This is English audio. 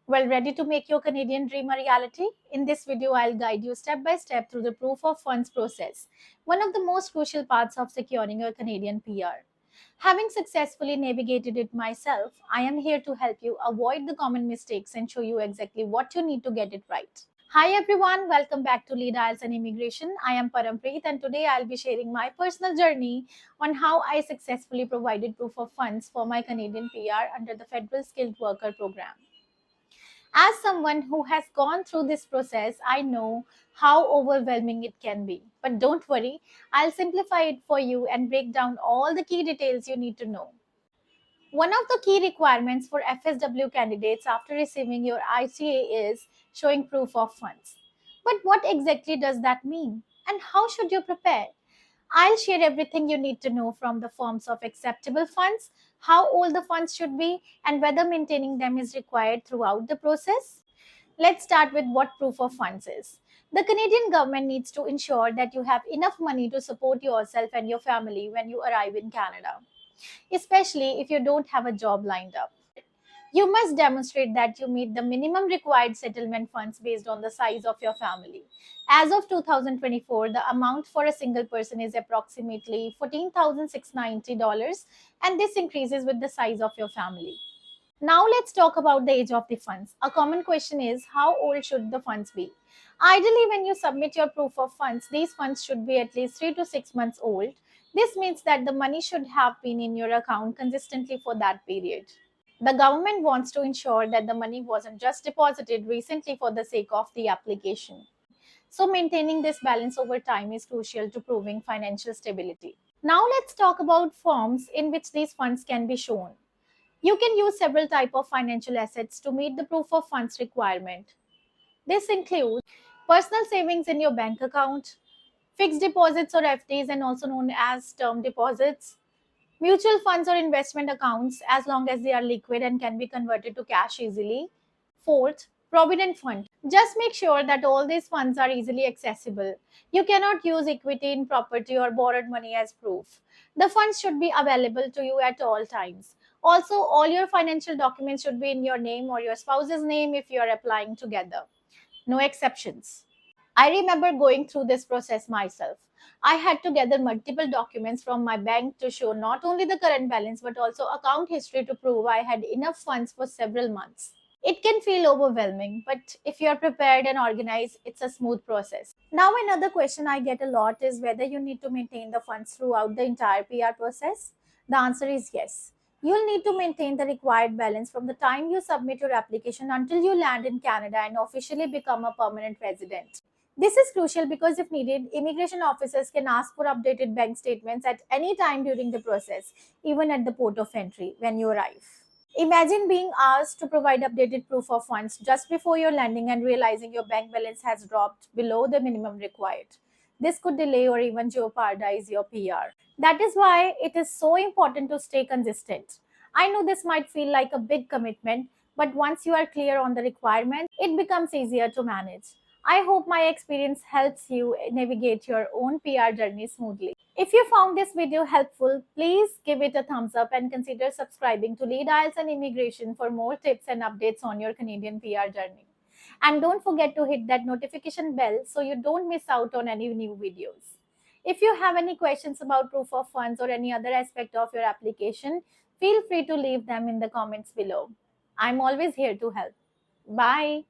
Well, ready to make your Canadian dream a reality? In this video, I'll guide you step by step through the proof of funds process, one of the most crucial parts of securing your Canadian PR. Having successfully navigated it myself, I am here to help you avoid the common mistakes and show you exactly what you need to get it right. Hi everyone, welcome back to Lead IELTS and Immigration. I am Parampreet and today I'll be sharing my personal journey on how I successfully provided proof of funds for my Canadian PR under the Federal Skilled Worker Program. As someone who has gone through this process, I know how overwhelming it can be. But don't worry, I'll simplify it for you and break down all the key details you need to know. One of the key requirements for FSW candidates after receiving your ICA is showing proof of funds. But what exactly does that mean? And how should you prepare? I'll share everything you need to know from the forms of acceptable funds, how old the funds should be, and whether maintaining them is required throughout the process. Let's start with what proof of funds is. The Canadian government needs to ensure that you have enough money to support yourself and your family when you arrive in Canada, especially if you don't have a job lined up. You must demonstrate that you meet the minimum required settlement funds based on the size of your family. As of 2024, the amount for a single person is approximately $14,690, and this increases with the size of your family. Now let's talk about the age of the funds. A common question is, how old should the funds be? Ideally, when you submit your proof of funds, these funds should be at least 3 to 6 months old. This means that the money should have been in your account consistently for that period. The government wants to ensure that the money wasn't just deposited recently for the sake of the application. So, maintaining this balance over time is crucial to proving financial stability. Now, let's talk about forms in which these funds can be shown. You can use several types of financial assets to meet the proof of funds requirement. This includes personal savings in your bank account, fixed deposits or FDs and also known as term deposits, mutual funds or investment accounts as long as they are liquid and can be converted to cash easily. Fourth, provident fund. Just make sure that all these funds are easily accessible. You cannot use equity in property or borrowed money as proof. The funds should be available to you at all times. Also, all your financial documents should be in your name or your spouse's name if you are applying together. No exceptions. I remember going through this process myself. I had to gather multiple documents from my bank to show not only the current balance but also account history to prove I had enough funds for several months. It can feel overwhelming, but if you're prepared and organized, it's a smooth process. Now, another question I get a lot is whether you need to maintain the funds throughout the entire PR process. The answer is yes. You'll need to maintain the required balance from the time you submit your application until you land in Canada and officially become a permanent resident. This is crucial because if needed, immigration officers can ask for updated bank statements at any time during the process, even at the port of entry when you arrive. Imagine being asked to provide updated proof of funds just before your landing and realizing your bank balance has dropped below the minimum required. This could delay or even jeopardize your PR. That is why it is so important to stay consistent. I know this might feel like a big commitment, but once you are clear on the requirements, it becomes easier to manage. I hope my experience helps you navigate your own PR journey smoothly. If you found this video helpful, please give it a thumbs up and consider subscribing to Lead IELTS and Immigration for more tips and updates on your Canadian PR journey. And don't forget to hit that notification bell so you don't miss out on any new videos. If you have any questions about proof of funds or any other aspect of your application, feel free to leave them in the comments below. I'm always here to help. Bye.